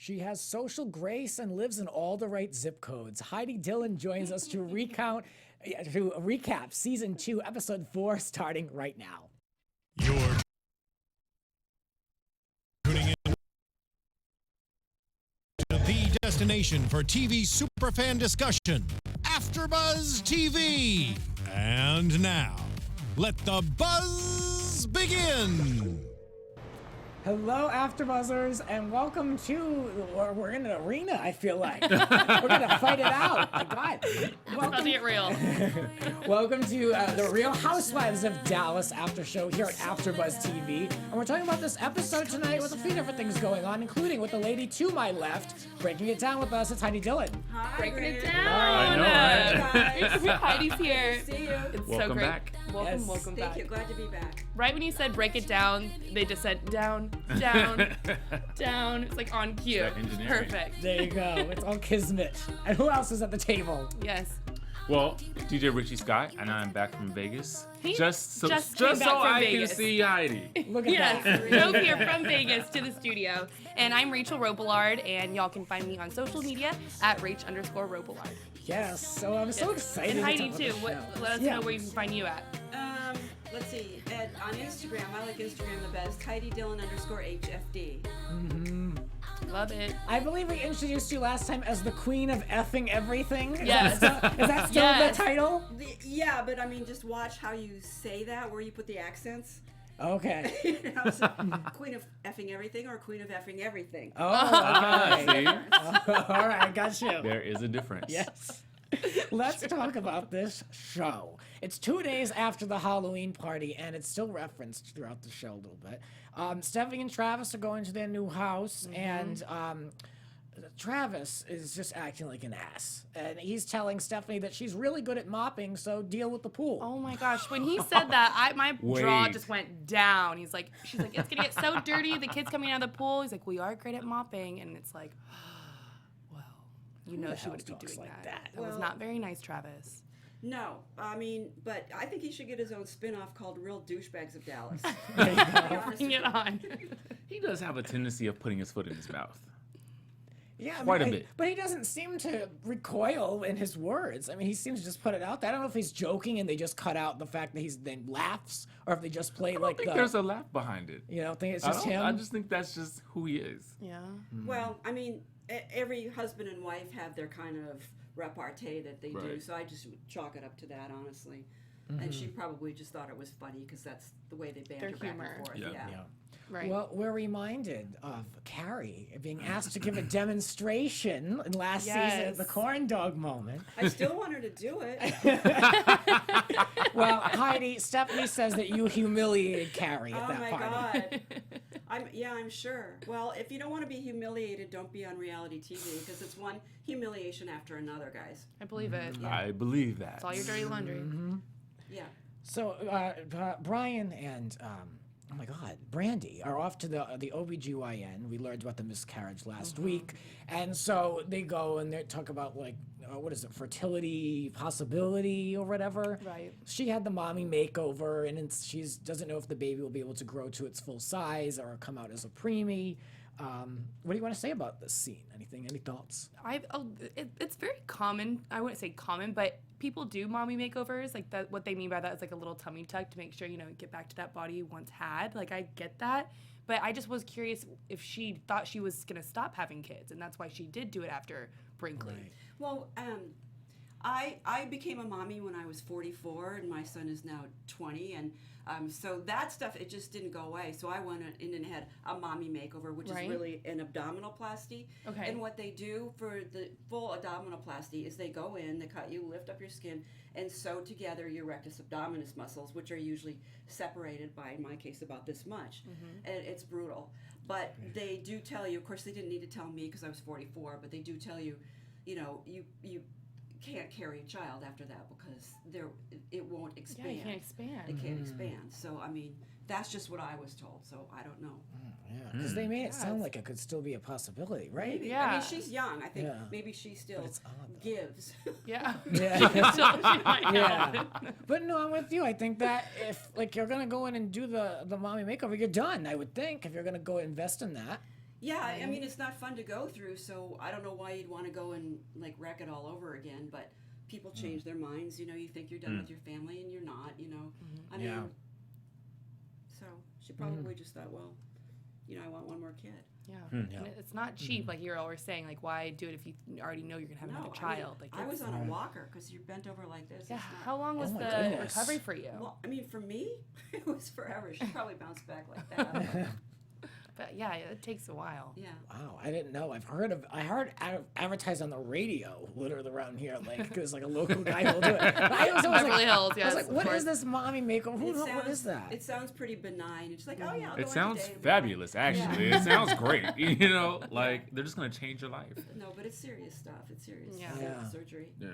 She has social grace and lives in all the right zip codes. Heidi Dillon joins us to recap season 2, episode 4, starting right now. You're tuning in to the destination for TV superfan discussion, AfterBuzz TV. And now, let the buzz begin. Hello, AfterBuzzers, and welcome to, we're in an arena, I feel like. We're going to fight it out. My God. Welcome to Get Real. Welcome to the Real Housewives of Dallas after show here at AfterBuzz TV. And we're talking about this episode tonight with a few different things going on, including with the lady to my left, breaking it down with us. It's Heidi Dillon. Hi, breaking it down. I know, right? Heidi's here. See you. It's Welcome so great. back. Welcome, Yes. welcome Thank back. you. Glad to be back. Right when you said break it down, they just said down, down, down. It's like on cue. That engineering. Perfect. There you go. It's all kismet. And who else is at the table? Yes. Well, DJ Richie Skye, and I'm back from Vegas. He just so just came back from I Vegas. can see Heidi. Look at Yes, that. drove here from Vegas to the studio. And I'm Rachel Robillard, and y'all can find me on social media at Rach_Robillard. Yes. So I'm so excited. And to Heidi talk too. about the show. Let us Yeah. know where you can find you at. Let's see. On Instagram, I like Instagram the best. Heidi Dillon _HFD. Love it. I believe we introduced you last time as the queen of effing everything. Yes. Is that still Yes. the title? Yeah, but I mean, just watch how you say that, where you put the accents. Okay. You know, so, queen of effing everything or queen of effing everything. Oh, Ah, okay. see? All right, got you. There is a difference. Yes. Let's talk about this show. It's 2 days after the Halloween party, and it's still referenced throughout the show a little bit. Stephanie and Travis are going to their new house, and Travis is just acting like an ass. And he's telling Stephanie that she's really good at mopping, so deal with the pool. Oh my gosh, when he said that, my jaw Wait. just went down. She's like, it's gonna get so dirty. The kid's coming out of the pool. He's like, we are great at mopping, and it's like, well, you know the she hell wouldn't be talks doing like that. that? That was Well- not very nice, Travis. No, I mean, but I think he should get his own spin-off called Real Douchebags of Dallas. Bring it on. He does have a tendency of putting his foot in his mouth. Yeah, I Quite a mean, bit. But he doesn't seem to recoil in his words. I mean, he seems to just put it out there. I don't know if he's joking and they just cut out the fact that he's then laughs, or if they just play I like think there's a laugh behind it. you know, think it's I just don't- him. I just think that's just who he is. Yeah. Well, I mean, every husband and wife have their kind of repartee that they do, Right. so I just would chalk it up to that, honestly. And she probably just thought it was funny because that's the way they banter back humor. and forth. Yeah. Yeah. Yeah. Right. Well, we're reminded of Cary being asked to give a demonstration in last season at the Yes. corn dog moment. I still want her to do it. Well, Heidi, Stephanie says that you humiliated Cary at Oh that my party. God. I'm sure. Well, if you don't want to be humiliated, don't be on reality TV because it's one humiliation after another, guys. I believe it. I believe that. It's all your dirty laundry. Yeah. So Brian and oh my God, Brandi are off to the OBGYN. We learned about the miscarriage last week, and so they go and they talk about like what is it, fertility possibility or whatever. Right. She had the mommy makeover, and she doesn't know if the baby will be able to grow to its full size or come out as a preemie. What do you want to say about this scene? Anything? Any thoughts? It's very common. I wouldn't say common, but people do mommy makeovers. Like that, what they mean by that is like a little tummy tuck to make sure get back to that body you once had. Like I get that, but I just was curious if she thought she was gonna stop having kids, and that's why she did do it after Brinkley. Right. Well, I became a mommy when I was 44, and my son is now 20, and so that stuff, it just didn't go away. So I went in and had a mommy makeover, which Right. is really an abdominoplasty. Okay. And what they do for the full abdominoplasty is they go in, they cut you, lift up your skin, and sew together your rectus abdominis muscles, which are usually separated by, in my case, about this much. And it's brutal. But they do tell you, of course, they didn't need to tell me because I was 44, but they do tell you, you can't carry a child after that because it won't expand. Yeah, you can't expand. It can't expand. So I mean, that's just what I was told. So I don't know. Yeah, because they made it sound like it could still be a possibility, right? Maybe. I Yeah. mean, she's young. I think Yeah. maybe she still it's odd, though. gives. Yeah. Yeah. So she might Yeah, not. but no, I'm with you. I think that if like you're gonna go in and do the mommy makeover, you're done. I would think if you're gonna go invest in that. Yeah, I mean, it's not fun to go through, so I don't know why you'd want to go and, like, wreck it all over again, but people change their minds. You know, you think you're done with your family, and you're not, you know. I mean, Yeah. so she probably just thought, well, you know, I want one more kid. Yeah. Yeah. And it's not cheap, like you're always saying. Like, why do it if you already know you're gonna have another child? I mean, Like, I was on a walker because you're bent over like this. Yeah. It's not- How long was Oh the my goodness. recovery for you? Well, I mean, for me, it was forever. She probably bounced back like that. But yeah, it takes a while. Yeah. Wow, I didn't know. I heard advertised on the radio, literally around here, like it was like a local guy will do it. But I was always Beverly like, Hills, I yes. was like, of what course. is this mommy makeover? What is that? It sounds pretty benign. It's like, oh yeah, I'll go It in sounds today. fabulous, actually. It sounds great. You know, like they're just gonna change your life. No, but it's serious stuff. It's serious. Yeah. Yeah. Surgery. Yeah.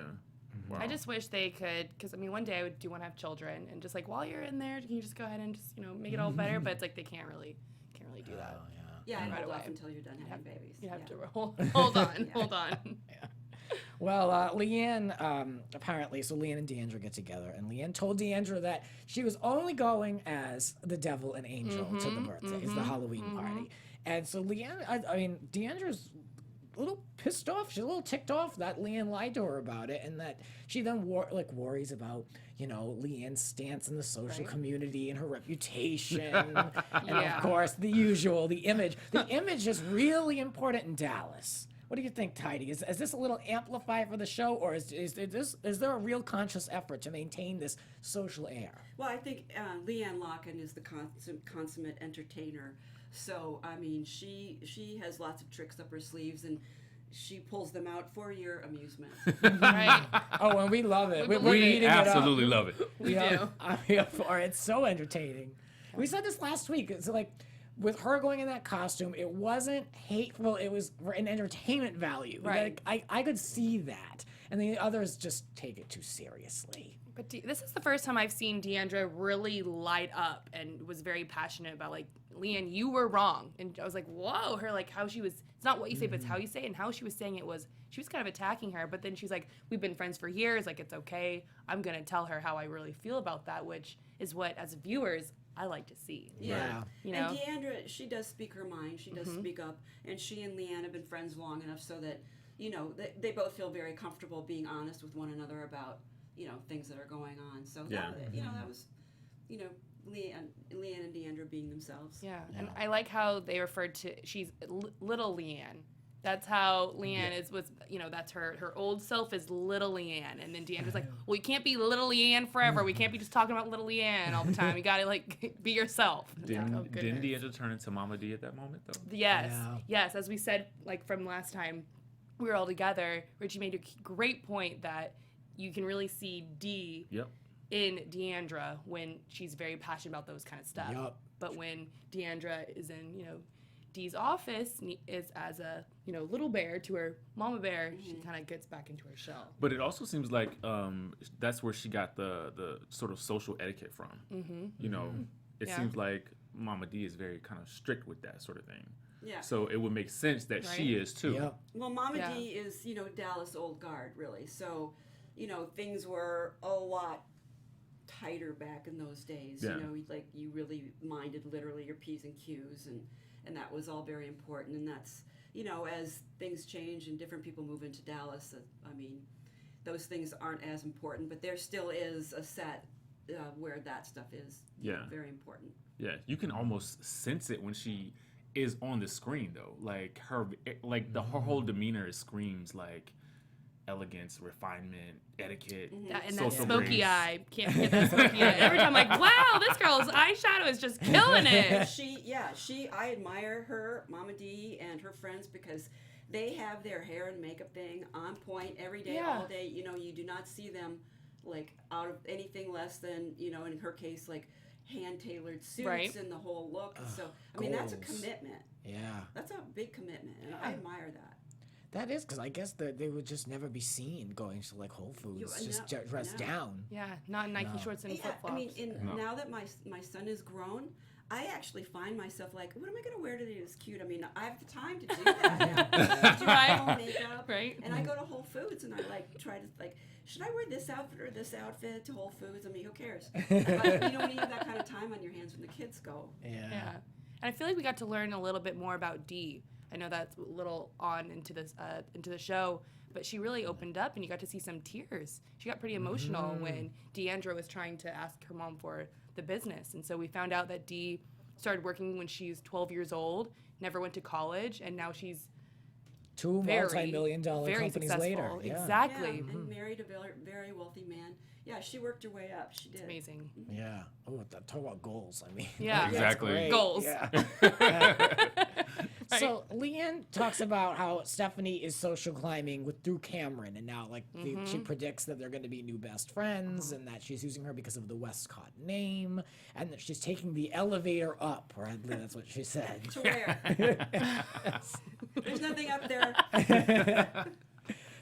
Wow. I just wish they could, because I mean, one day I do want to have children, and just like while you're in there, can you just go ahead and just make it all better? But it's like they can't really do that. Oh, yeah. Yeah, and Right hold off away. until you're done having babies. You have Yeah. to hold on, hold on. Well, Leanne, apparently, so Leanne and D'Andra get together, and Leanne told D'Andra that she was only going as the devil and angel to the birthday, the Halloween party. And so Leanne, I mean, D'Andra's a little pissed off. She's a little ticked off that Leanne lied to her about it, and that she then worries about, Leanne's stance in the social community and her reputation. And Yeah. of course, the usual, the image. The image is really important in Dallas. What do you think, Heidi? Is this a little amplified for the show, or is there a real conscious effort to maintain this social air? Well, I think LeeAnne Locken is the consummate entertainer. So, I mean, she has lots of tricks up her sleeves, and she pulls them out for your amusement. Right? Oh, and we love it. We're We eating it up. absolutely love it. We do. I'm here for it. It's so entertaining. We said this last week. It's like with her going in that costume, it wasn't hateful. It was for an entertainment value. Right. Like, I could see that. And the others just take it too seriously. But this is the first time I've seen D'Andra really light up and was very passionate about, like, LeeAnne, you were wrong. And I was like, whoa, her, like, how she was, it's not what you say, but it's how you say it. And how she was saying it was, she was kind of attacking her. But then she's like, we've been friends for years. Like, it's okay. I'm going to tell her how I really feel about that, which is what, as viewers, I like to see. Yeah. You know? And D'Andra, she does speak her mind. She does speak up. And she and LeeAnne have been friends long enough so that, they both feel very comfortable being honest with one another about, things that are going on. So, Yeah. that was, LeeAnne and D'Andra being themselves. Yeah. And I like how they referred to, she's little LeeAnne. That's how LeeAnne was, that's her old self is little LeeAnne. And then D'Andra's like, well, you can't be little LeeAnne forever. We can't be just talking about little LeeAnne all the time. You got to, like, be yourself. It's like, oh, Didn't goodness. D'Andra turn into Mama D at that moment, though? Yes. Yeah. Yes. As we said, like, from last time we were all together, Richie made a great point that you can really see D Yep. in D'Andra when she's very passionate about those kind of stuff. Yup. But when D'Andra is in, Dee's office is as a, little bear to her mama bear, she kind of gets back into her shell. But it also seems like that's where she got the sort of social etiquette from. It Yeah. seems like Mama D is very kind of strict with that sort of thing. Yeah. So it would make sense that she Right. is too. Yep. Well, Mama Yeah. D is, Dallas old guard, really. So, things were a lot tighter back in those days. Yeah. Like you really minded literally your P's and Q's, and that was all very important. And that's, as things change and different people move into Dallas, those things aren't as important, but there still is a set where that stuff is very important. Yeah, you can almost sense it when she is on the screen, though. Like her whole demeanor screams like elegance, refinement, etiquette, And that social smoky grace. eye. Can't forget that smoky eye. Every time I'm like, wow, this girl's eyeshadow is just killing it. I admire her, Mama D, and her friends because they have their hair and makeup thing on point every day, Yeah. all day. You do not see them like out of anything less than, in her case, like hand-tailored suits Right. and the whole look. So, that's a goals. commitment. Yeah. That's a big commitment, and I admire that. That is, because I guess that they would just never be seen going to like Whole Foods, dressed down. Yeah, not in Nike shorts and Yeah, flip-flops. now that my son is grown, I actually find myself like, what am I going to wear today that's cute? I have the time to do that now. Do my own makeup. Right. And I go to Whole Foods and I try to should I wear this outfit or this outfit to Whole Foods? Who cares? But you don't need that kind of time on your hands when the kids go. Yeah. And I feel like we got to learn a little bit more about Dee. I know that's a little on into the show, but she really opened up, and you got to see some tears. She got pretty emotional when D'Andra was trying to ask her mom for the business, and so we found out that Dee started working when she's 12 years old, never went to college, and now she's Two multi-million-dollar very companies successful. later. Yeah. Exactly. Yeah, and married a very wealthy man. Yeah, she worked her way up. She did. It's amazing. Yeah. Oh, talk about goals. I mean, Yeah. that's Exactly. great. Goals. Yeah. So Leanne talks about how Stephanie is social climbing through Kameron, and now she predicts that they're going to be new best friends, and that she's using her because of the Westcott name, and that she's taking the elevator up. Or I believe that's what she said. To where? There's nothing up there.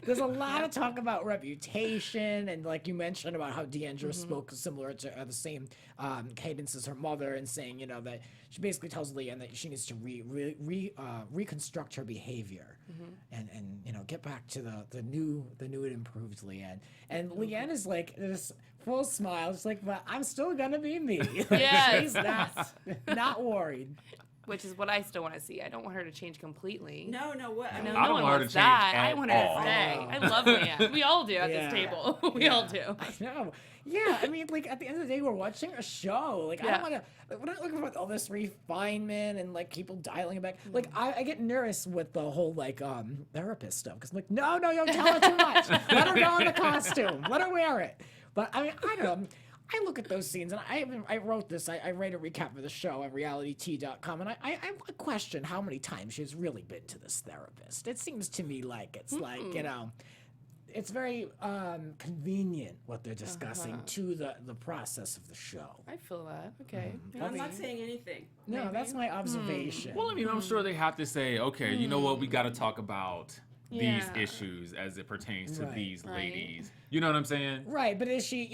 There's a lot of talk about reputation, and like you mentioned about how D'Andra spoke similar to the same cadence as her mother, and saying that she basically tells Leanne that she needs to reconstruct her behavior, and get back to the new and improved Leanne. And Leanne is like this full smile, just like, but I'm still gonna be me. Yes. She's not worried. Which is what I still want to see. I don't want her to change completely. No, what? No, I no don't one want her to wants change that. at I want her all. to stay. I love Leanne. We all do at Yeah. this table. We all do. No. Yeah, I mean, like, at the end of the day, we're watching a show. Like, I don't want to, we're not looking for all this refinement and, like, people dialing it back. Like, I get nervous with the whole, like, therapist stuff. Because I'm like, no, don't tell her too much. Let her go in the costume. Let her wear it. But, I mean, I don't know. I look at those scenes, and I wrote this. I write a recap of the show on realityt.com, and I question how many times she's really been to this therapist. It seems to me like it's like, it's very convenient what they're discussing to the process of the show. I feel that. Okay. I'm not saying anything. No, that's my observation. Well, I mean, I'm sure they have to say, okay, you know what, we got to talk about these issues as it pertains to these ladies. You know what I'm saying? Right, but is she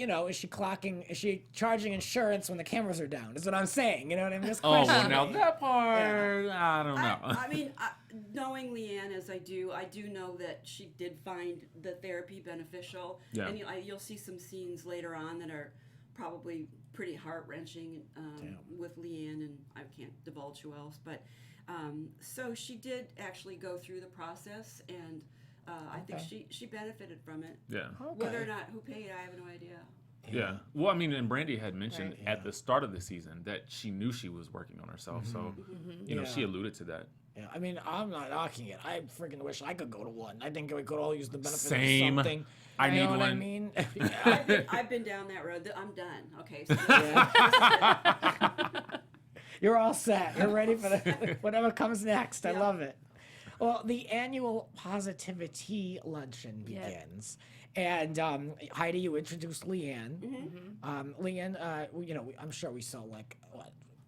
charging insurance when the cameras are down? Is what I'm saying. You know what I mean? Just Oh, well, questioning. now that part, I don't know. I mean, knowing Leanne as I do know that she did find the therapy beneficial. Yeah. And you'll see some scenes later on that are probably pretty heart-wrenching with Leanne, and I can't divulge who else, but so she did actually go through the process, and I think she benefited from it. Yeah. Whether or not who paid, I have no idea. Yeah. Well, I mean, and Brandi had mentioned at the start of the season that she knew she was working on herself. So, you know, she alluded to that. Yeah, I mean, I'm not knocking it. I freaking wish I could go to one. I think we could all use the benefit Same. of something. I You need know what I one. mean? I've been down that road. I'm done. Okay. So You're all set. You're ready for whatever comes next. I love it. Well, the annual positivity luncheon begins. And Heidi, you introduced Leanne. Leanne, I'm sure we saw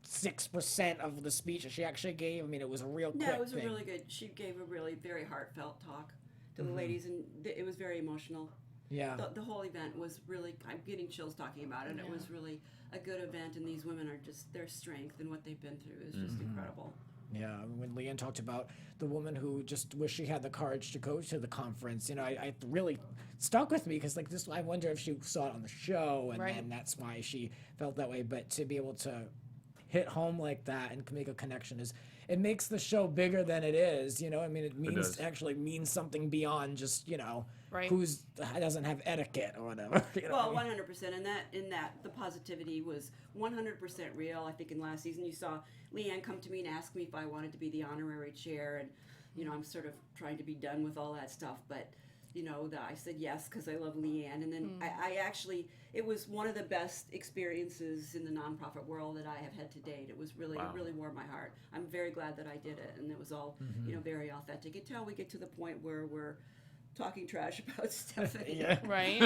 6% of the speech that she actually gave. I mean, it was a real quick No, it was thing. a really good. She gave a really very heartfelt talk to the ladies, and it was very emotional. Yeah. The whole event was really. I'm getting chills talking about it. It was really a good event, and these women are just their strength and what they've been through is just incredible. Yeah, when Leanne talked about the woman who just wished she had the courage to go to the conference, I really stuck with me because this. I wonder if she saw it on the show, and that's why she felt that way. But to be able to hit home like that and make a connection it makes the show bigger than it is. I mean, it means actually means something beyond just who's doesn't have etiquette or whatever. Well, 100%, and that the positivity was 100% real. I think in last season you saw Leanne come to me and ask me if I wanted to be the honorary chair, and I'm sort of trying to be done with all that stuff, but I said yes because I love Leanne, and then I actually, it was one of the best experiences in the nonprofit world that I have had to date. It was really, it really warmed my heart. I'm very glad that I did it, and it was all, very authentic until we get to the point where we're talking trash about Stephanie. Yeah. Right?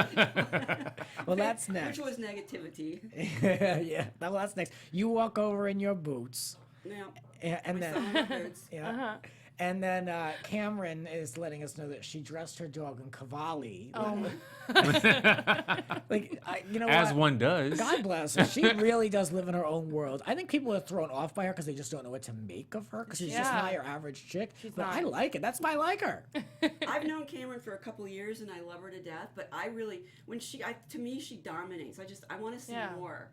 Well, that's next. Which was negativity. Yeah. Well, that's next. You walk over in your boots. Yeah. And My then, summer boots. yeah. And then Kameron is letting us know that she dressed her dog in Cavalli. Oh. As one does. God bless her. She really does live in her own world. I think people are thrown off by her because they just don't know what to make of her because she's just not your average chick. But not. I like it. That's why I like her. I've known Kameron for a couple of years and I love her to death. But I really, to me, she dominates. I want to see more.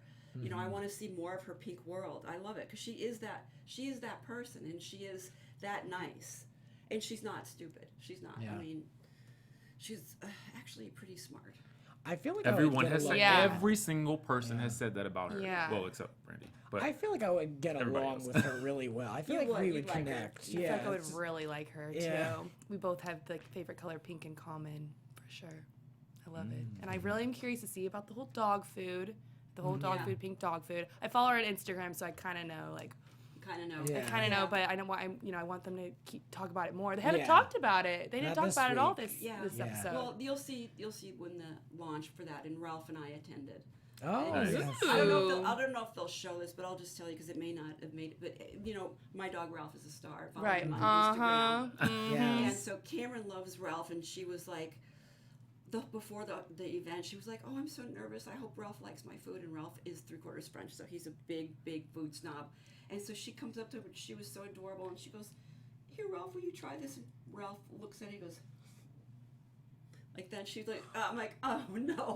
I want to see more of her pink world. I love it because she is that person, and she is that nice, and she's not stupid. She's not. Yeah. I mean, she's actually pretty smart. I feel like I Everyone would get has along. said, Yeah. every single person has said that about her. Yeah. Well, except Brandi. But I feel like I would get Everybody along else. with her really well. I feel You like would, we you'd would like her. connect. I feel Yeah, like I would it's- really like her Yeah. too. We both have the favorite color pink in common, for sure. I love it. And I really am curious to see about the whole dog food, the whole dog Yeah. food, pink dog food. I follow her on Instagram, so I kind of know, like, Kind of know. Yeah. I kind of know, Yeah. but I don't want, I want them to talk about it more. They haven't Yeah. talked about it. They didn't Not talk this about it all week. this Yeah. this Yeah. episode. Well, you'll see when the launch for that, and Ralph and I attended. Oh, Nice. yes. I don't know if Ooh. I don't know if they'll show this, but I'll just tell you because it may not have made it. But my dog Ralph is a star. Follow Right. him on Uh-huh. Instagram. Yeah. And so Kameron loves Ralph, and she was like, before the event, she was like, "Oh, I'm so nervous. I hope Ralph likes my food." And Ralph is 3/4 French, so he's a big food snob. And so she comes up to him, and she was so adorable, and she goes, "Here, Ralph, will you try this?" And Ralph looks at it, he goes, like that. She's like, I'm like, "Oh no." Oh,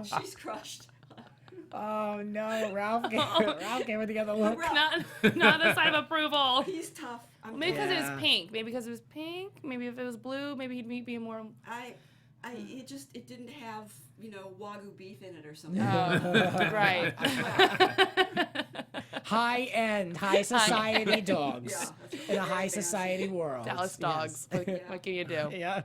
no. She's crushed. Oh, no. Ralph gave her the other look. Ralph, not this sign of approval. he's tough. Maybe because it Yeah. was pink. Maybe because it was pink. Maybe if it was blue, maybe he'd be more. It didn't have Wagyu beef in it or something. Right. High-end, high society dogs Yeah, that's in a very high fancy. society world. Dallas dogs. Yes. What can you do? Yeah.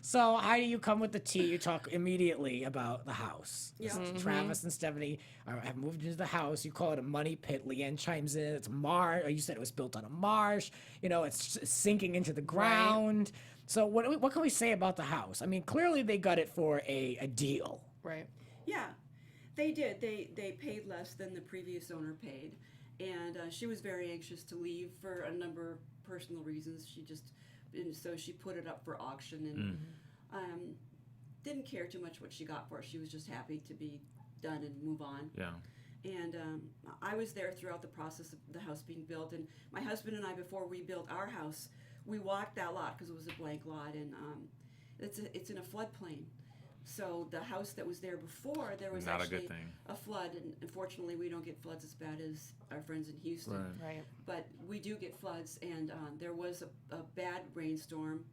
So, Heidi, you come with the tea. You talk immediately about the house. Yeah. Travis and Stephanie have moved into the house. You call it a money pit. LeeAnne chimes in. It's you said it was built on a marsh. It's sinking into the ground. So, what can we say about the house? I mean, clearly they got it for a deal. Right. Yeah, they did. They paid less than the previous owner paid, and she was very anxious to leave for a number of personal reasons. So she put it up for auction and didn't care too much what she got for it. She was just happy to be done and move on. yeah. And I was there throughout the process of the house being built. And my husband and I, before we built our house, we walked that lot because it was a blank lot, and it's in a floodplain. So the house that was there before, there was Not a actually good thing. a flood, and unfortunately we don't get floods as bad as our friends in Houston. Right. Right. But we do get floods, and there was a bad rainstorm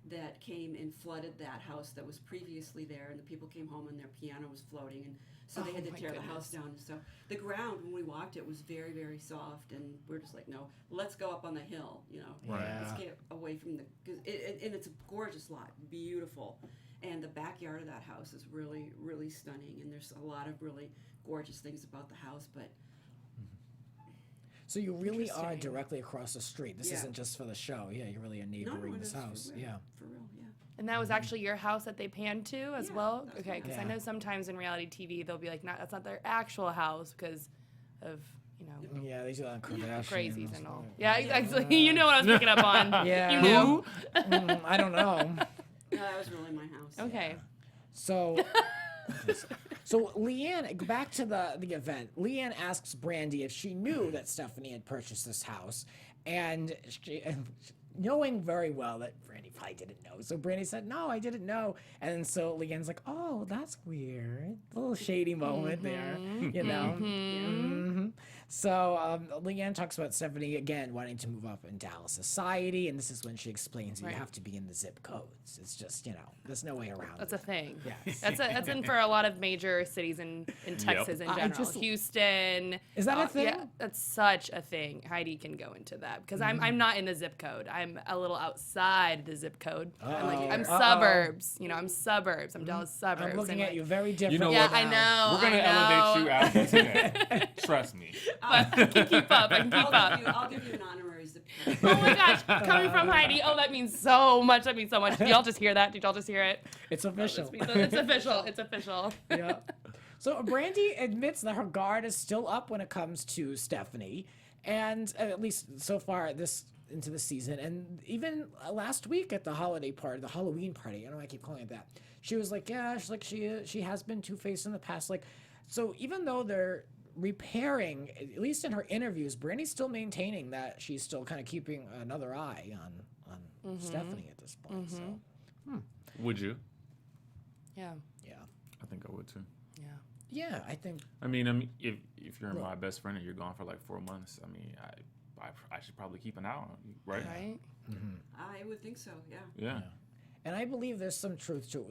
that came and flooded that house that was previously there, and the people came home and their piano was floating, and so they Oh had to my tear the house down. So the ground, when we walked it, was very, very soft, and we're just like, no, let's go up on the hill, Right. Let's get away from and it's a gorgeous lot, beautiful. And the backyard of that house is really, really stunning, and there's a lot of really gorgeous things about the house, but So you really are Interesting. directly across the street. This Yeah. isn't just for the show. Yeah, you're really a no, neighboring it this is for house. real, Yeah. For real, yeah. And that was actually your house that they panned to as Yeah, well? that was Okay, my because house. I know Yeah. sometimes in reality TV they'll be like, that's not their actual house because of, Yeah, they do that on Kardashians. crazies and all. Yeah, exactly. You know what I was picking up on. Yeah. You knew. I don't know. No, that was really my house. Okay. So, LeeAnne, back to the event. LeeAnne asks Brandi if she knew that Stephanie had purchased this house, and knowing very well that Brandi probably didn't know. So Brandi said, "No, I didn't know." And so LeeAnne's like, "Oh, that's weird." A little shady moment there, you know. Mhm. So LeeAnne talks about Stephanie again wanting to move up in Dallas society, and this is when she explains you Right. have to be in the zip codes. It's just there's no way around That's it. a thing. Yes. That's in for a lot of major cities in Texas in I general. just- Houston. Is that a thing? Yeah, that's such a thing. Heidi can go into that because I'm not in the zip code. I'm a little outside the zip code. I'm suburbs. I'm suburbs. I'm Dallas suburbs. I'm looking and, at you very differently. know Yeah, what? I know. We're gonna elevate you after today. Trust me. But I can keep up. I can keep up. I'll give you an honorary zip code. Oh my gosh, coming from Heidi. Oh, that means so much. That means so much. Did y'all just hear that? Did y'all just hear it? It's official. It's official. It's official. Yeah. So Brandi admits that her guard is still up when it comes to Stephanie, and at least so far into the season, and even last week at the holiday party, the Halloween party. I don't know why I keep calling it that. She was like, yeah, she's like she has been two-faced in the past. Like, so even though they're repairing, at least in her interviews, Brandi's still maintaining that she's still kind of keeping another eye on Stephanie at this point. So Would you? Yeah. yeah, I think I would too. yeah, I think. I mean, if you're my best friend and you're gone for like 4 months, I mean, I should probably keep an eye on you, right? Right? I would think so. Yeah. Yeah. And I believe there's some truth to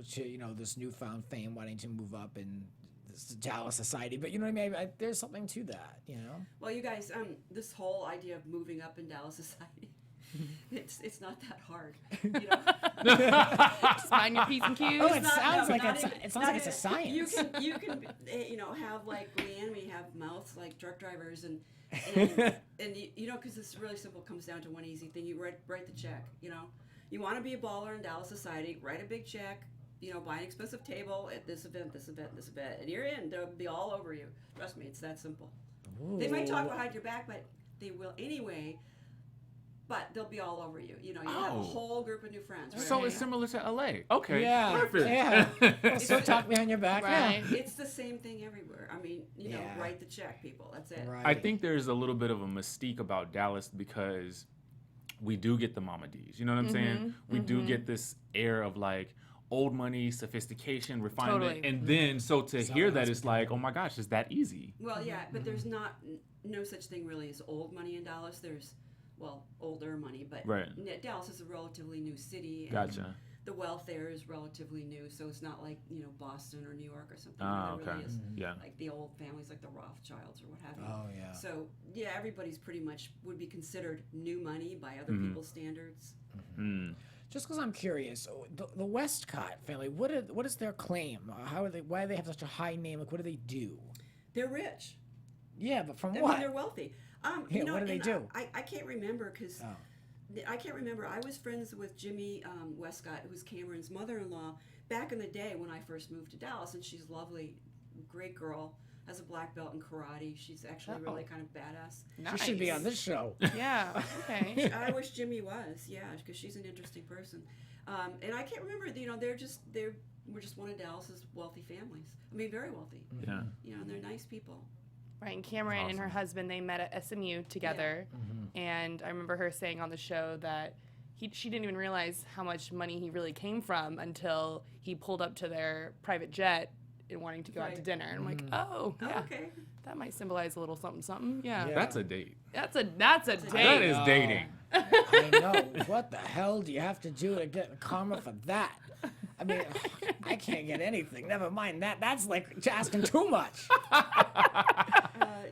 this newfound fame wanting to move up in this Dallas society. But you know what I mean? There's something to that, you know? Well, you guys, this whole idea of moving up in Dallas society, it's not that hard. You know? Just mind your P's and Q's. Oh, it not- sounds no, like not it's even- it sounds not like it's a even- science. You can have like Leanne, we have mouths like truck drivers and you know, because it's really simple. Comes down to one easy thing. You write the check. You know, you want to be a baller in Dallas society. Write a big check. You know, buy an expensive table at this event, and you're in. They'll be all over you. Trust me, it's that simple. They might talk behind your back, but they will anyway. But they'll be all over you. You know, you have a Oh. whole group of new friends. Right? So it's similar to LA. Okay. Yeah, Perfect. yeah. So talk behind your back. Right. It's the same thing everywhere. I mean, you know, Yeah. write the check, people. That's it. Right. I think there's a little bit of a mystique about Dallas because we do get the Mama D's. You know what I'm saying? We do get this air of like old money, sophistication, refinement, Totally. and then so to hear that else it's like, oh my gosh, is that easy? Well, yeah, but there's no such thing really as old money in Dallas. There's, well, older money, but Right. Dallas is a relatively new city. And Gotcha. the wealth there is relatively new, so it's not like, you know, Boston or New York or something. Ah, where there okay. really is, Yeah. like the old families, like the Rothschilds or what have you. Oh, yeah. So yeah, everybody's pretty much would be considered new money by other people's standards. Mm. Just because I'm curious, the Westcott family, what is their claim? Why do they have such a high name? Like, what do they do? They're rich. Yeah, but from I what? mean, they're wealthy. Yeah, You know, what do they and do? I can't remember because Oh. I can't remember. I was friends with Jimmy Westcott, who was Kameron's mother-in-law, back in the day when I first moved to Dallas, and she's lovely, great girl, has a black belt in karate. She's actually really kind of badass. Nice. She should be on this show. Yeah. Okay. I wish Jimmy was, yeah, because she's an interesting person. And I can't remember. You know, we're just one of Dallas's wealthy families. I mean, very wealthy. Yeah. You know, and they're nice people. Right, and Kameron and her husband, they met at SMU together, and I remember her saying on the show that she didn't even realize how much money he really came from until he pulled up to their private jet and wanting to go out to Right. dinner. And I'm like, oh, yeah, Oh, okay. that might symbolize a little something, something. Yeah, Yeah. That's a date. that's a That date. is dating. I know. What the hell do you have to do to get karma for that? I mean, I can't get anything. Never mind that. That's like asking too much.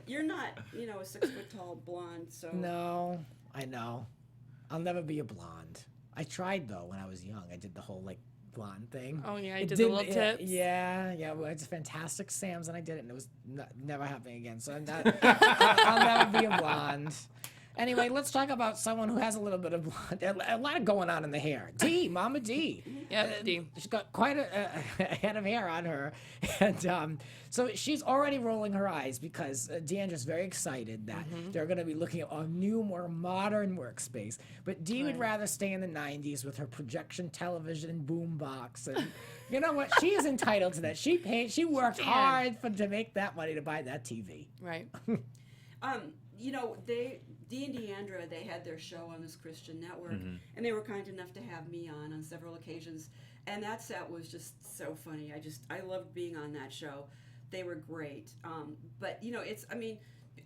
You're not, you know, a 6 foot tall blonde, so. No, I know. I'll never be a blonde. I tried though when I was young. I did the whole like blonde thing. Oh, yeah, you It did the didn't- little yeah, tips. Yeah. Well, it's Fantastic Sam's, and I did it, and it was never happening again. So I'll never be a blonde. Anyway, let's talk about someone who has a little bit of blonde, a lot of going on in the hair. Mama D. Yep, D. She's got quite a head of hair on her, and so she's already rolling her eyes because D'Andra's very excited that they're going to be looking at a new, more modern workspace. But Dee would rather stay in the '90s with her projection television and boombox, and you know what? She is entitled to that. She worked hard to make that money to buy that TV. Right. You know, Dee and D'Andra, they had their show on this Christian network, and they were kind enough to have me on several occasions, and that set was just so funny. I loved being on that show. They were great. But, you know, I mean,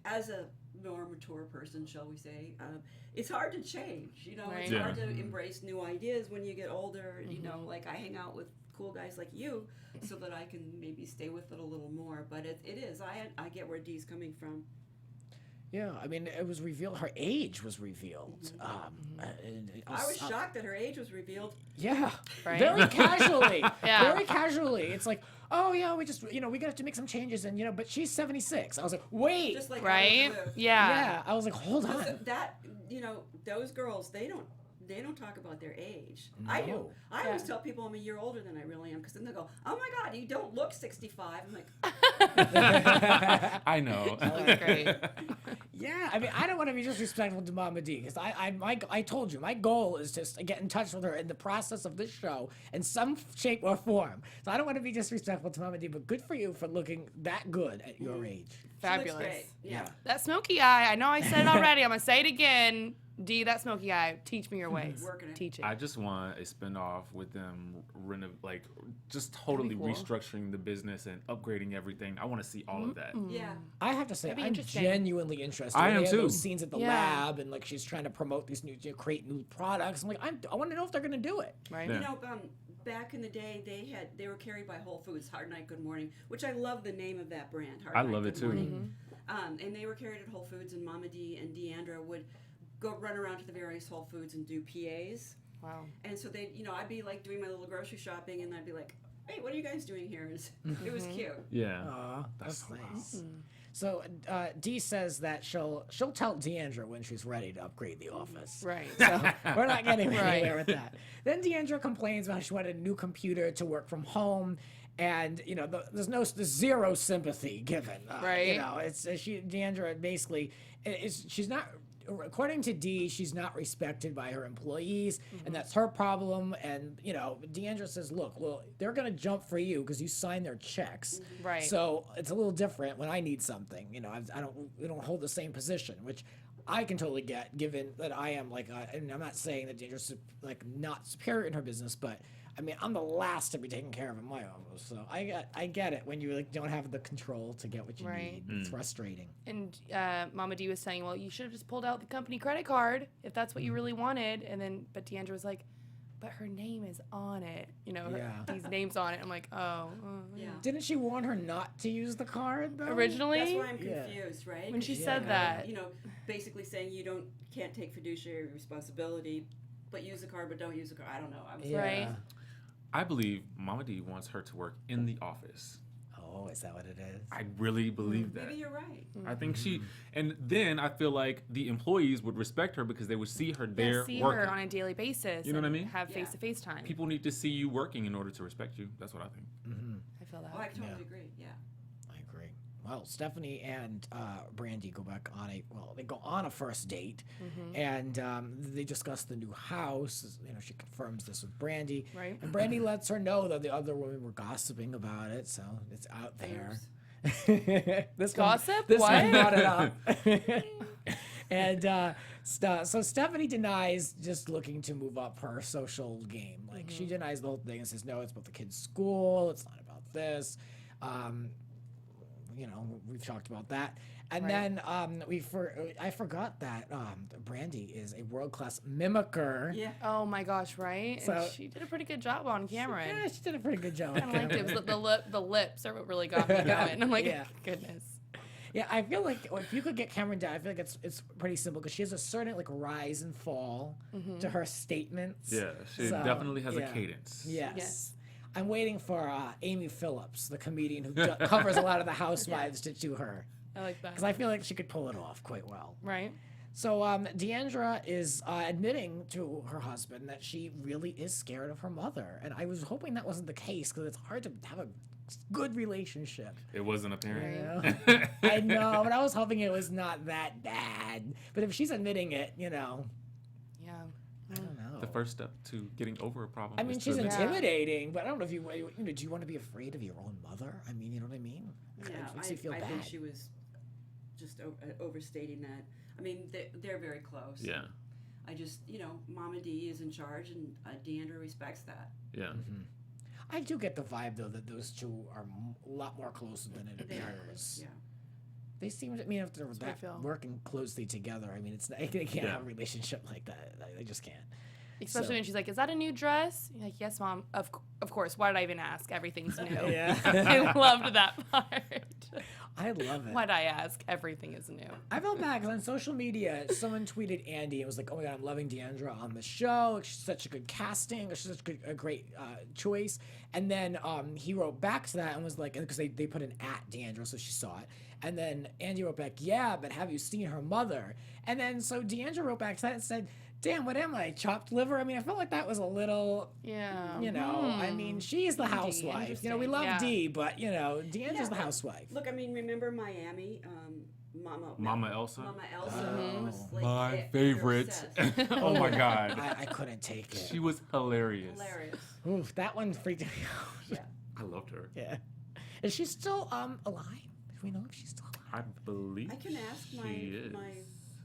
as a more mature person, shall we say, it's hard to change, you know. Right. It's Yeah. hard to embrace new ideas when you get older, you know, like I hang out with cool guys like you so that I can maybe stay with it a little more, but it is. I get where Dee's coming from. Yeah, I mean, it was revealed. Her age was revealed. I was shocked that her age was revealed. Yeah, Right? very casually. Yeah. Very casually. It's like, oh yeah, we just, we got to make some changes, and but she's 76. I was like, wait. Just like Right? out of the blue. Yeah. Yeah, I was like, hold So on. that, those girls, they don't talk about their age. I do. No. I always tell people I'm a year older than I really am, because then they go, "Oh my God, you don't look 65." I'm like, I know. That's great. Yeah, I mean, I don't want to be disrespectful to Mama D, because I told you my goal is just to get in touch with her in the process of this show in some shape or form. So I don't want to be disrespectful to Mama D, but good for you for looking that good at your age. she looks Fabulous. great. Yeah. That smoky eye, I know I said it already. I'm going to say it again. D, that smoky eye, teach me your ways. Working it. Teach it. I just want a spinoff with them just totally cool. restructuring the business and upgrading everything. I want to see all of that. Yeah. I have to say, That'd be I'm interesting. genuinely interested. I When am they have too. Those scenes at the Yeah. lab, and like she's trying to promote these create new products. I'm like, I want to know if they're gonna do it. Right? Yeah. You know, back in the day, they were carried by Whole Foods, Hard Night, Good Morning, which I love the name of that brand. Hard I Night, love Good it too. Morning. And they were carried at Whole Foods, and Mama D and D'Andra would go run around to the various Whole Foods and do PAs. Wow. And so they, I'd be like doing my little grocery shopping, and I'd be like, "Hey, what are you guys doing here?" It was cute. Yeah. Aw, That's that's so nice. So Dee says that she'll tell D'Andra when she's ready to upgrade the office. Right. So we're not getting Right. anywhere with that. Then D'Andra complains about how she wanted a new computer to work from home, and there's zero sympathy given. Right. D'Andra basically she's not. According to Dee, she's not respected by her employees, and that's her problem. And D'Andra says, "Look, well, they're gonna jump for you because you signed their checks, Right. So it's a little different when I need something. We don't hold the same position, which I can totally get, given that I am and I'm not saying that D'Andra's not superior in her business, but I mean, I'm the last to be taken care of in my office, so I get it when you don't have the control to get what you Right. need. It's frustrating. And Mama D was saying, well, you should have just pulled out the company credit card if that's what you really wanted. And but D'Andra was like, but her name is on it. Yeah. These names on it. I'm like, oh. Yeah. Didn't she warn her not to use the card though? Originally, That's why I'm Yeah. confused, right? when she 'Cause said that. Basically saying you can't take fiduciary responsibility, but use the card, but don't use the card. I don't know. I was Yeah. Right. I believe Mama D wants her to work in the office. Oh, is that what it is? I really believe that. Maybe you're right. I think and then I feel like the employees would respect her because they would see her there see working. her on a daily basis. You know what I and mean? Have Yeah. face-to-face time. People need to see you working in order to respect you. That's what I think. I feel that. Oh, I totally Yeah. agree. Yeah. I agree. Well, Stephanie and Brandi go back on they go on a first date, and they discuss the new house. She confirms this with Brandi, Right. and Brandi lets her know that the other women were gossiping about it, so it's out there. This Gossip? This What? one brought it up. And so Stephanie denies just looking to move up her social game. She denies the whole thing and says, no, it's about the kids' school. It's not about this. We've talked about that. And Right. then I forgot that Brandi is a world-class mimicker. Yeah. Oh my gosh, right? So- And she did a pretty good job on Cameron. Yeah, she did a pretty good job. I liked it. It was the lips are what really got me going. I'm like, Yeah. goodness. Yeah, I feel like if you could get Kameron down, I feel like it's pretty simple because she has a certain rise and fall to her statements. Yeah, she So, definitely has yeah. a cadence. Yes. Yes. I'm waiting for Amy Phillips, the comedian who covers a lot of the housewives, to do her. I like that. Because I feel like she could pull it off quite well. Right? So D'Andra is admitting to her husband that she really is scared of her mother. And I was hoping that wasn't the case because it's hard to have a good relationship. It wasn't apparent. You know? I know, but I was hoping it was not that bad. But if she's admitting it, Yeah. I don't know. The first step to getting over a problem. I mean, is she's to admit it. intimidating, but I don't know if do you want to be afraid of your own mother? I mean, you know what I mean? Yeah. It makes you feel I bad. think she was just overstating that. I mean, they're very close. Yeah, I just, Mama D is in charge, and D'Andra respects that. yeah. I do get the vibe, though, that those two are a lot more closer than it They are appears. close, yeah. They seem to, if they're what I feel. working closely together, I mean, they can't Yeah. have a relationship like that. They just can't. Especially So- when she's like, "Is that a new dress?" You're like, "Yes, Mom. Of course. Why did I even ask? Everything's new." Yeah. I loved that part. I love it. Why'd I ask? Everything is new. I felt bad because on social media, someone tweeted Andy and was like, "Oh my god, I'm loving D'Andra on the show. She's such a good casting. She's such a great choice." And then he wrote back to that and was like, because they put an @ D'Andra, so she saw it. And then Andy wrote back, "Yeah, but have you seen her mother?" And then so D'Andra wrote back to that and said, "Damn, what am I, chopped liver?" I mean, I felt like that was a little, Yeah. I mean, she's the housewife. We interesting. love Yeah. Dee, but D'Andra's the housewife. Look, I mean, remember Miami? Mama Elsa. Mama Elsa was like My they're favorite. obsessed. Oh my god, I couldn't take it. she was hilarious. Hilarious. Oof, that one freaked me out. Yeah. I loved her. Yeah. Is she still alive? Do we know if she's still alive? I believe I can ask she is. my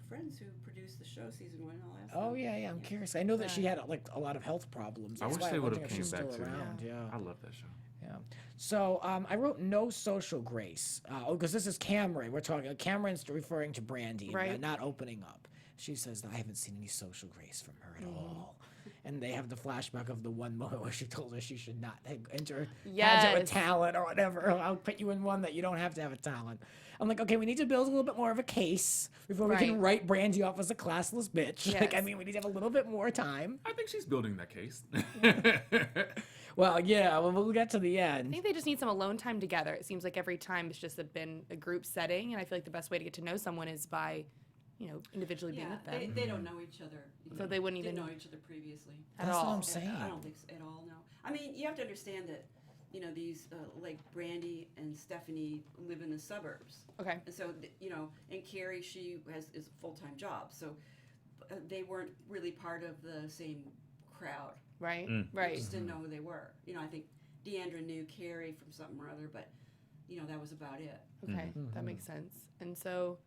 friends who produce the show. show, season 1. I'll ask Oh them. yeah. I'm curious. I know that she had like a lot of health problems. I That's wish why they I'm would have wondering if came she's back still to it. around. Yeah. I love that show. Yeah. So I wrote no social grace. Because this is Kameron. We're talking. Cameron's referring to Brandi, Right. not opening up. She says that I haven't seen any social grace from her at all. And they have the flashback of the one moment where she told her she should not enter pageant with Yes. talent or whatever. Or I'll put you in one that you don't have to have a talent. I'm like, okay, we need to build a little bit more of a case before we can write Brandi off as a classless bitch. Like, I Yes. mean, we need to have a little bit more time. I think she's building that case. Well, yeah, we'll get to the I end. think they just need some alone time together. It seems like every time it's just been a group setting, and I feel like the best way to get to know someone is by, individually being Yeah, with them. they don't know each other. So they wouldn't didn't even- know each other previously. At That's all. what I'm And saying. I don't think at all. No. I mean, you have to understand that, these like Brandi and Stephanie live in the suburbs. Okay. And so, and Cary, she is a full-time job. So they weren't really part of the same crowd. Right. They Right. just didn't know who they were. I think D'Andra knew Cary from something or other, but, that was about it. Okay. That makes sense. And so,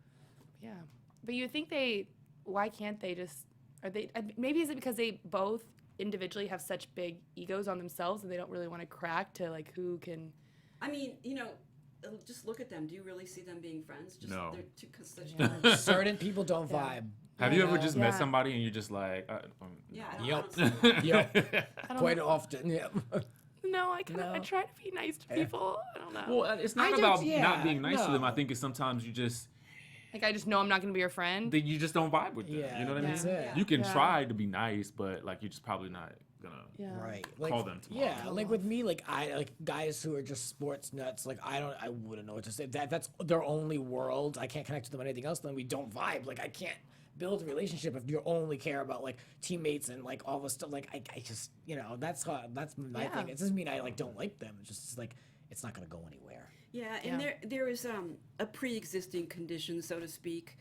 yeah. But you think why can't they just, maybe is it because they both individually have such big egos on themselves and they don't really want to crack to like who can. I mean, just look at them. Do you really see them being friends? Just, No. They're such Certain people don't vibe. Have you ever just met Yeah. somebody and you're just like, Yeah. no. I don't see that. Yep. I don't Quite know. often. Yeah. No, I kind of I No. try to be nice to people. I don't know. Well, it's not I about don't- yeah, not being nice to them. no. I think it's sometimes you just Like I just know I'm not going to be your friend. you just don't vibe with them. Yeah, You know what I mean? that's it. You can Yeah. try to be nice, but like you're just probably not gonna Yeah. Right. call them tomorrow. Yeah, like with me, like I like guys who are just sports nuts. Like I wouldn't know what to say. That's their only world. I can't connect to them on anything else. Then we don't vibe. Like I can't build a relationship if you only care about like teammates and like all this stuff. Like I just that's my Yeah. thing. It doesn't mean I like don't like them. It's just like it's not gonna go anywhere. Yeah, and Yeah. there is a pre-existing condition, so to speak,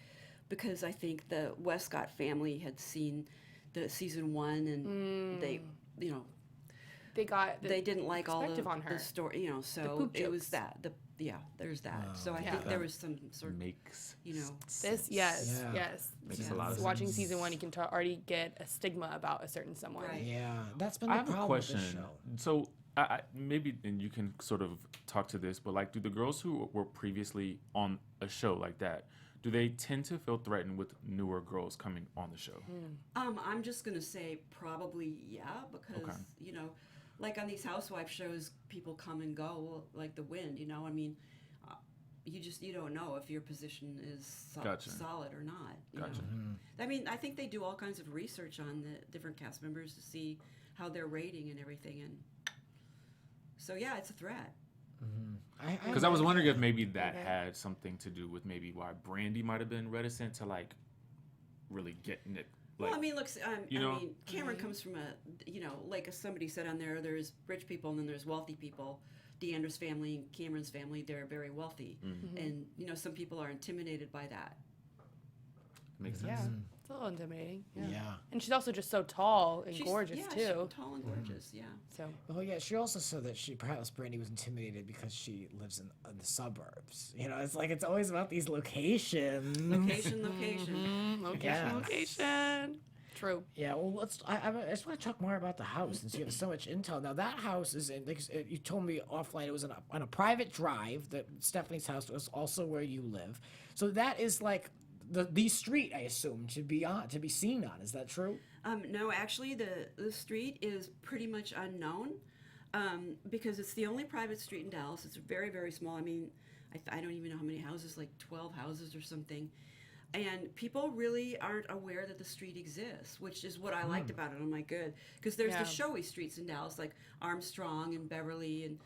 because I think the Westcott family had seen the season 1, and they, They got they didn't like all perspective on her. the story, so poop it was jokes. that there's that. So I Yeah. think there was some sort of Makes This, yes, Yeah. yes. Makes a lot of Watching sense. season 1, you can already get a stigma about a certain someone. Right. Yeah, that's been I the have a problem with question. this show. So I maybe, and you can sort of talk to this, but like, do the girls who were previously on a show like that, do they tend to feel threatened with newer girls coming on the show? I'm just gonna say probably because Okay. like on these housewife shows, people come and go like the wind. I mean, you don't know if your position is Gotcha. solid or not. you Gotcha. know. I mean, I think they do all kinds of research on the different cast members to see how they're rating and everything, and so yeah, it's a threat. Because I was wondering if maybe that had something to do with maybe why Brandi might have been reticent to like really getting it. Like, Well, I mean, look, you know? Kameron comes from like somebody said on there's rich people and then there's wealthy people. D'Andra's family and Cameron's family, they're very wealthy, and some people are intimidated by that. makes sense. Yeah, it's a little intimidating. Yeah. Yeah. And she's also just so tall and She's gorgeous yeah, too. She's tall and gorgeous. Yeah. So Oh yeah, she also said that perhaps Brandi was intimidated because she lives in the suburbs. It's like it's always about these locations. Location. Yes. location. True. Yeah, well, I just want to talk more about the house since you have so much intel. Now that house is in. Like, you told me offline it was on a private drive. That Stephanie's house was also where you live. So that is like the street, I assume, to be seen on. Is that true? No, actually, the street is pretty much unknown because it's the only private street in Dallas. It's very, very small. I mean, I don't even know how many houses, like 12 houses or something. And people really aren't aware that the street exists, which is what I liked about it. I'm like, good. Because there's the showy streets in Dallas, like Armstrong and Beverly, and,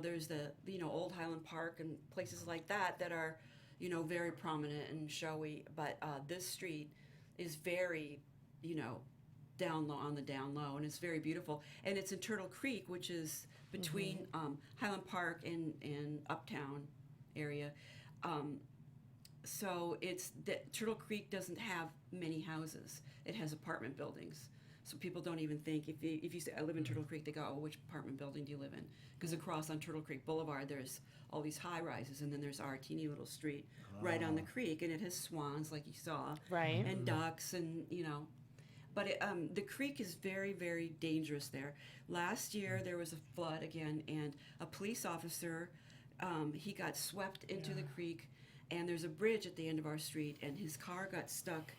there's the, Old Highland Park and places like that are, very prominent and showy. But this street is very, down low, on the down low, and it's very beautiful. And it's in Turtle Creek, which is between Highland Park and Uptown area. So Turtle Creek doesn't have many houses. It has apartment buildings. So people don't even think, if you say, I live in Turtle Creek, they go, oh, which apartment building do you live in? Because across on Turtle Creek Boulevard, there's all these high rises, and then there's our teeny little street right on the creek, and it has swans, like you saw, Right. and ducks, and, But the creek is very, very dangerous there. Last year, there was a flood again, and a police officer, he got swept into the creek, and there's a bridge at the end of our street, and his car got stuck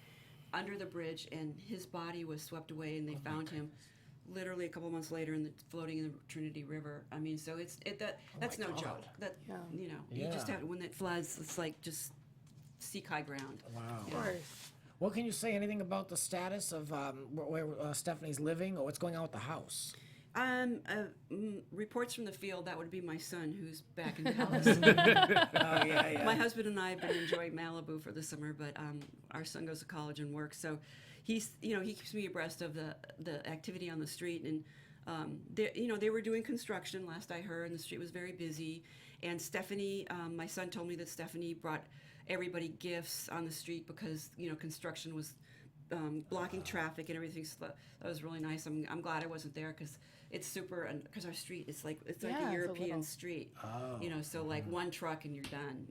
under the bridge, and his body was swept away, and they found him literally a couple months later floating in the Trinity River. I mean, so that's no joke. That you just have, when it floods, it's like just seek high ground. Wow. Of course. Well, can you say anything about the status of where Stephanie's living or what's going on with the house? Reports from the field, that would be my son who's back in Dallas. My husband and I have been enjoying Malibu for the summer, but our son goes to college and works, so he keeps me abreast of the activity on the street. And they were doing construction last I heard, and the street was very busy. And Stephanie, my son told me that Stephanie brought everybody gifts on the street because construction was blocking traffic and everything. So that was really nice. I'm glad I wasn't there because it's super, and because our street is like a European street. So like one truck and you're done.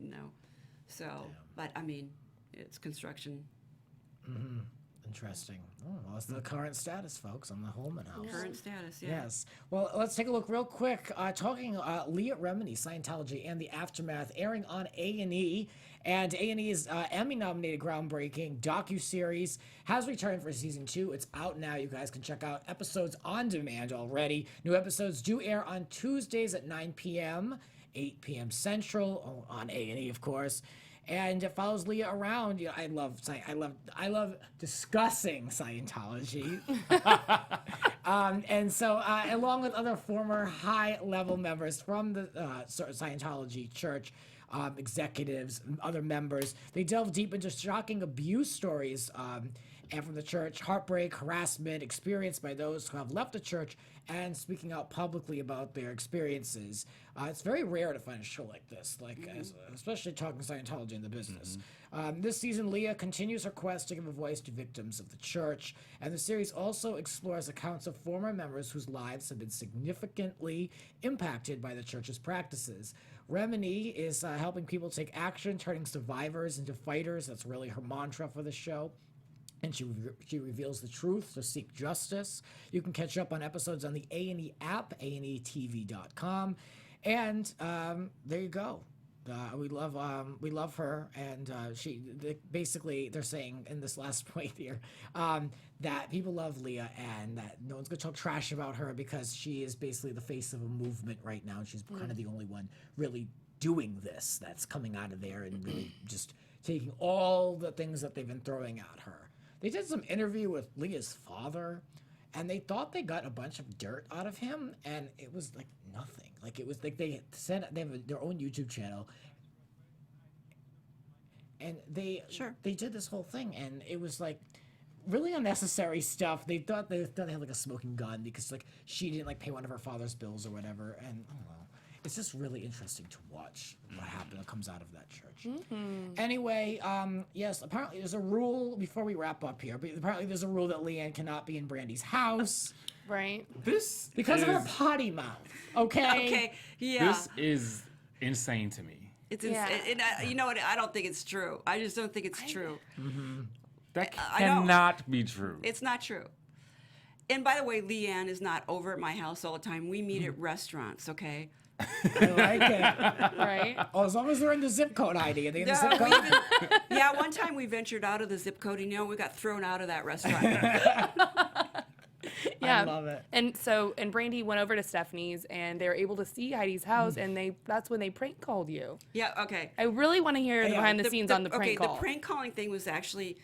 So but I mean, it's construction. Interesting. Oh, well, that's the current status, folks, on the Hollman house. Current status, yeah. Yes. Well, let's take a look real quick. Talking Leah Remini, Scientology, and the Aftermath, airing on A&E. And A&E's Emmy-nominated groundbreaking docuseries has returned for season 2. It's out now. You guys can check out episodes on demand already. New episodes do air on Tuesdays at 9 p.m., 8 p.m. Central, on A&E, of course. And it follows Leah around. I love discussing Scientology. And so, along with other former high-level members from the Scientology church, executives, other members, they delve deep into shocking abuse stories and from the church, heartbreak, harassment experienced by those who have left the church and speaking out publicly about their experiences. It's very rare to find a show like this, especially talking Scientology in the business. This season, Leah continues her quest to give a voice to victims of the church, and the series also explores accounts of former members whose lives have been significantly impacted by the church's practices. Remini is helping people take action, turning survivors into fighters. That's really her mantra for the show. And she reveals the truth to seek justice. You can catch up on episodes on the A&E app, anetv.com. And there you go. We love her, and they're saying in this last point here that people love Leah and that no one's gonna talk trash about her because she is basically the face of a movement right now. She's kind of the only one really doing this that's coming out of there and really just taking all the things that they've been throwing at her. They did some interview with Leah's father, and they thought they got a bunch of dirt out of him, and it was like nothing. Like it was like they said they have their own YouTube channel, and they did this whole thing, and it was like really unnecessary stuff. They thought they had like a smoking gun because like she didn't like pay one of her father's bills or whatever, and I don't know. It's just really interesting to watch what comes out of that church. Anyway, yes, apparently there's a rule, before we wrap up here, but apparently there's a rule that LeeAnne cannot be in Brandi's house. Right. Because of her potty mouth, okay? Okay, yeah. This is insane to me. It's insane. You know what? I don't think it's true. I just don't think it's true. That cannot be true. It's not true. And by the way, LeeAnne is not over at my house all the time. We meet at restaurants, okay? I like it. Right. Oh, as long as they're in the zip code ID. Are they in the zip code? One time we ventured out of the zip code, and we got thrown out of that restaurant. Yeah. I love it. And Brandi went over to Stephanie's, and they were able to see Heidi's house, and that's when they prank called you. Yeah, okay. I really want to hear the behind the scenes on the prank call. The prank calling thing was actually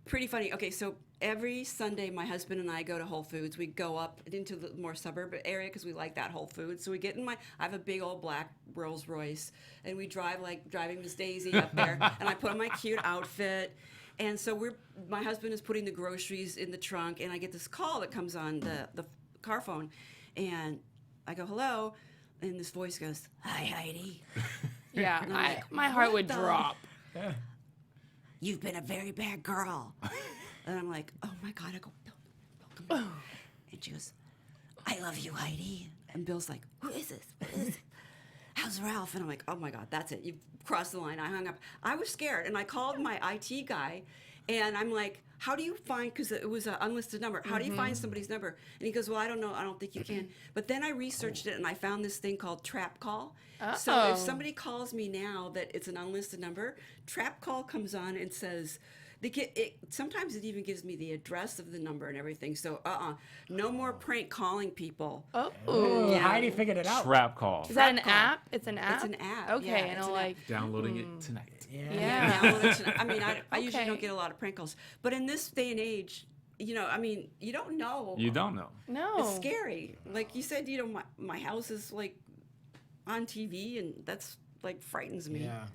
pretty funny. Okay, so every Sunday, my husband and I go to Whole Foods. We go up into the more suburban area because we like that Whole Foods. So we get in I have a big old black Rolls Royce, and we drive like driving Miss Daisy up there, and I put on my cute outfit. And so my husband is putting the groceries in the trunk, and I get this call that comes on the car phone, and I go, hello, and this voice goes, hi, Heidi. Yeah, my heart would drop. You've been a very bad girl. And I'm like, oh my God. I go, no, And she goes, I love you, Heidi. And Bill's like, who is this? What is this? How's Ralph? And I'm like, oh my God, that's it. You crossed the line. I hung up. I was scared. And I called my IT guy and I'm like, how do you find, because it was an unlisted number, how do you find somebody's number? And he goes, well, I don't know. I don't think you can. But then I researched it and I found this thing called trap call. So if somebody calls me now that it's an unlisted number, trap call comes on and says, sometimes it even gives me the address of the number and everything. So no more prank calling people. Oh, Yeah. Heidi figured it out. Trap call. Is that an call. app? It's an app? It's an app. Okay, yeah, and it's I'll an app. like, Downloading it tonight. yeah. I mean, I usually Okay. don't get a lot of prank calls. But in this day and age, you know, I mean, you don't know. You don't know. No. It's scary. Like you said, you know, my house is like on TV and that's like frightens me. Yeah.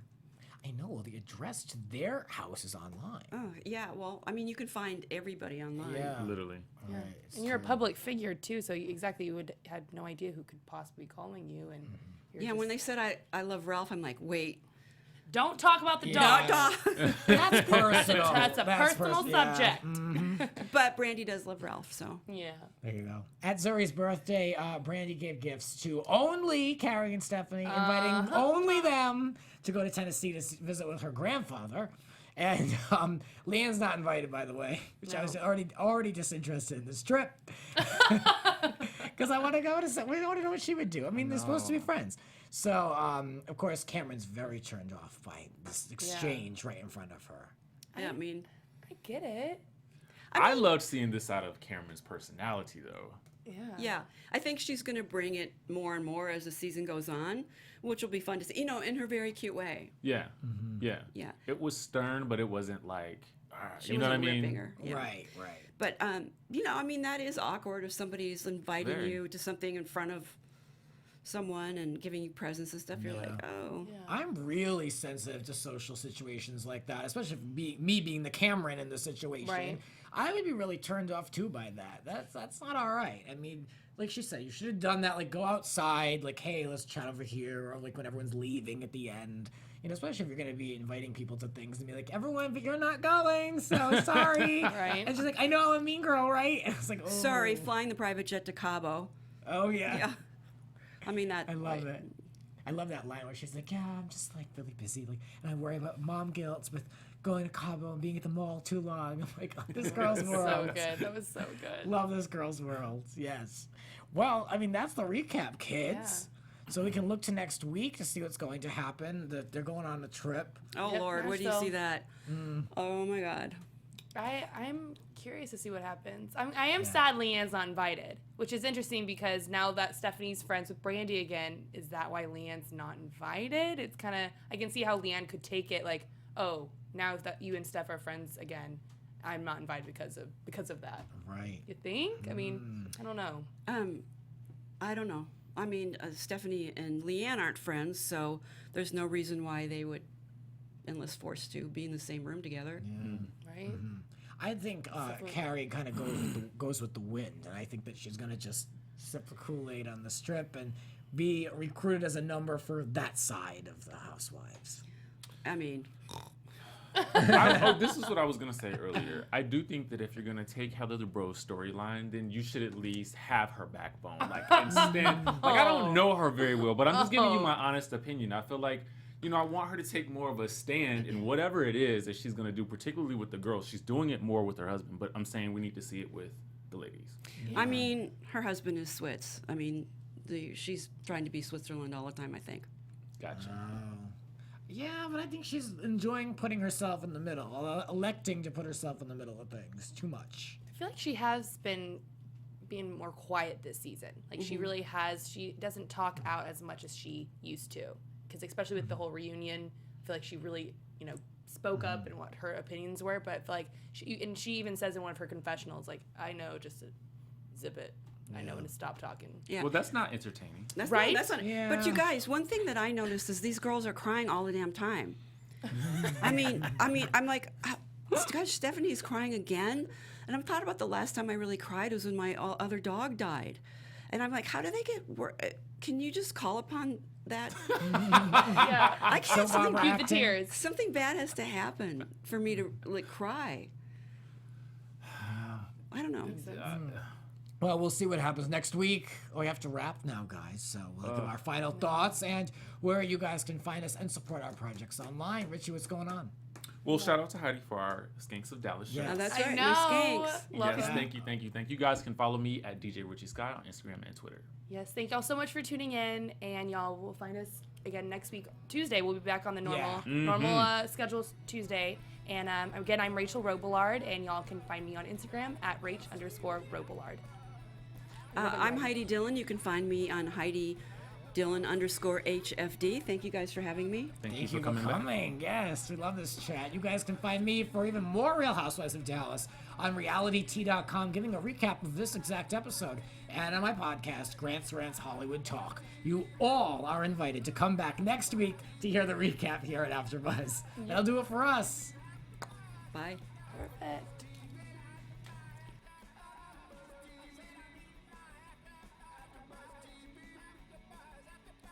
I know. Well, the address to their house is online. Oh, yeah. Well, I mean, you can find everybody online. Yeah. Literally. Right, it's And you're a true. public figure too, so you would had no idea who could possibly be calling you. And you're Yeah, just, when they said I love Ralph, I'm like, wait. don't talk about the Yeah. dog. That's personal. That's a personal yeah. subject. But Brandi does love Ralph, so. Yeah. There you go. At Zuri's birthday, Brandi gave gifts to only Cary and Stephanie, inviting only them to go to Tennessee to visit with her grandfather. And Leanne's not invited, by the way, which I was already disinterested in this trip. Because I want to go to we want to know what she would do. I mean, they're supposed to be friends. So, of course, Kameron's very turned off by this exchange right in front of her. Yeah, I mean, I get it. I loved seeing this side of Cameron's personality, though. Yeah. yeah. I think she's going to bring it more and more as the season goes on, which will be fun to see, you know, in her very cute way. Yeah. Yeah. Yeah. It was stern, but it wasn't like, She you know what I wasn't mean? ripping her. Yeah. Right. But, you know, I mean, that is awkward if somebody's inviting Very. you to something in front of someone and giving you presents and stuff. You're like, oh. Yeah. I'm really sensitive to social situations like that, especially if me being the Kameron in the situation. Right. I would be really turned off too by that. That's not all right. I mean, like she said, you should have done that. Like go outside, like hey, let's chat over here, or like when everyone's leaving at the end. You know, especially if you're going to be inviting people to things and be like, everyone, but you're not going, so sorry. Right. And she's like, I know, I'm a mean girl, right? And it's like, oh. Sorry, flying the private jet to Cabo. Oh yeah. Yeah. I mean, that. I love it. I love that line where she's like, yeah, I'm just like really busy, like, and I worry about mom guilt with going to Cabo and being at the mall too long. I'm like, oh, this girl's world. So good. That was so good. Love this girl's world. Yes. Well, I mean, that's the recap, kids. So we can look to next week to see what's going to happen. They're going on a trip. Oh, Yep, Lord, where do you so- see that? Oh, my God. I'm curious to see what happens. I am sad Leanne's not invited, which is interesting because now that Stephanie's friends with Brandi again, is that why Leanne's not invited? It's kind of, I can see how Leanne could take it like, oh, now that you and Steph are friends again, I'm not invited because of that. Right. You think? I mean, I don't know. I don't know. I mean, Stephanie and Leanne aren't friends, so there's no reason why they would, unless forced to, be in the same room together. Right? I think Cary kind of goes with the wind, and I think that she's going to just sip the Kool-Aid on the strip and be recruited as a number for that side of the Housewives. I mean, This is what I was gonna say earlier. I do think that if you're gonna take Heather Dubrow's storyline, then you should at least have her backbone. Like, and stand. Like, I don't know her very well, but I'm just giving you my honest opinion. I feel like, you know, I want her to take more of a stand in whatever it is that she's gonna do, particularly with the girls. She's doing it more with her husband, but I'm saying we need to see it with the ladies. I mean, her husband is Swiss. I mean, she's trying to be Switzerland all the time, I think. Gotcha. Yeah, but I think she's enjoying putting herself in the middle, electing to put herself in the middle of things too much. I feel like she has been being more quiet this season. Like she really has. She doesn't talk out as much as she used to. Because especially with the whole reunion, I feel like she really, you know, spoke up and what her opinions were. But I feel like she even says in one of her confessionals, like, I know just to zip it. I know when to stop talking. Yeah. Well, that's not entertaining. That's Right? Not, that's not. Yeah. But you guys, one thing that I noticed is these girls are crying all the damn time. I mean, I'm like, gosh, Stephanie's crying again, and I'm thought about the last time I really cried was when my other dog died, and I'm like, how do they get? Can you just call upon that? Yeah. I can't. Barbara Something, Keep the acting. tears. something bad has to happen for me to like cry. I don't know. Well, we'll see what happens next week. We have to wrap now, guys. So we'll give our final thoughts and where you guys can find us and support our projects online. Richie, what's going on? Well, shout out to Heidi for our Skanks of Dallas show. Yeah. Oh, that's I right. know. We're skanks. Love Yes, it. thank you. You guys can follow me at DJ Richie Skye on Instagram and Twitter. Yes, thank y'all so much for tuning in, and y'all will find us again next week, Tuesday. We'll be back on the normal schedule Tuesday. And again, I'm Rachel Robillard, and y'all can find me on Instagram at Rach_Robillard. I'm Heidi Dillon. You can find me on Heidi Dillon_HFD. Thank you guys for having me. Thank you for coming back. Yes, we love this chat. You guys can find me for even more Real Housewives of Dallas on realityt.com, giving a recap of this exact episode, and on my podcast, Grant's Rants Hollywood Talk. You all are invited to come back next week to hear the recap here at AfterBuzz. That'll do it for us. Bye. Perfect.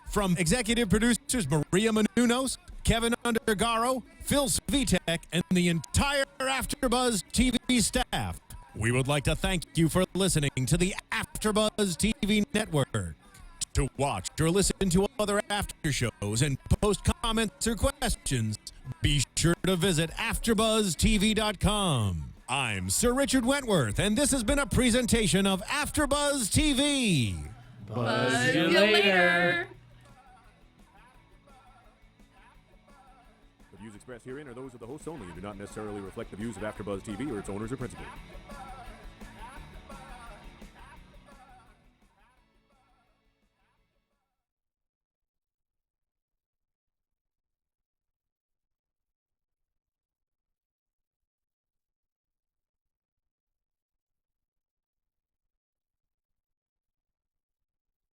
From executive producers Maria Menounos, Kevin Undergaro, Phil Svitek, and the entire AfterBuzz TV staff, we would like to thank you for listening to the AfterBuzz TV network. To watch or listen to other after shows and post comments or questions, be sure to visit AfterBuzzTV.com. I'm Sir Richard Wentworth, and this has been a presentation of AfterBuzz TV. Buzz you later. The views expressed herein are those of the hosts only and do not necessarily reflect the views of AfterBuzz TV or its owners or principals.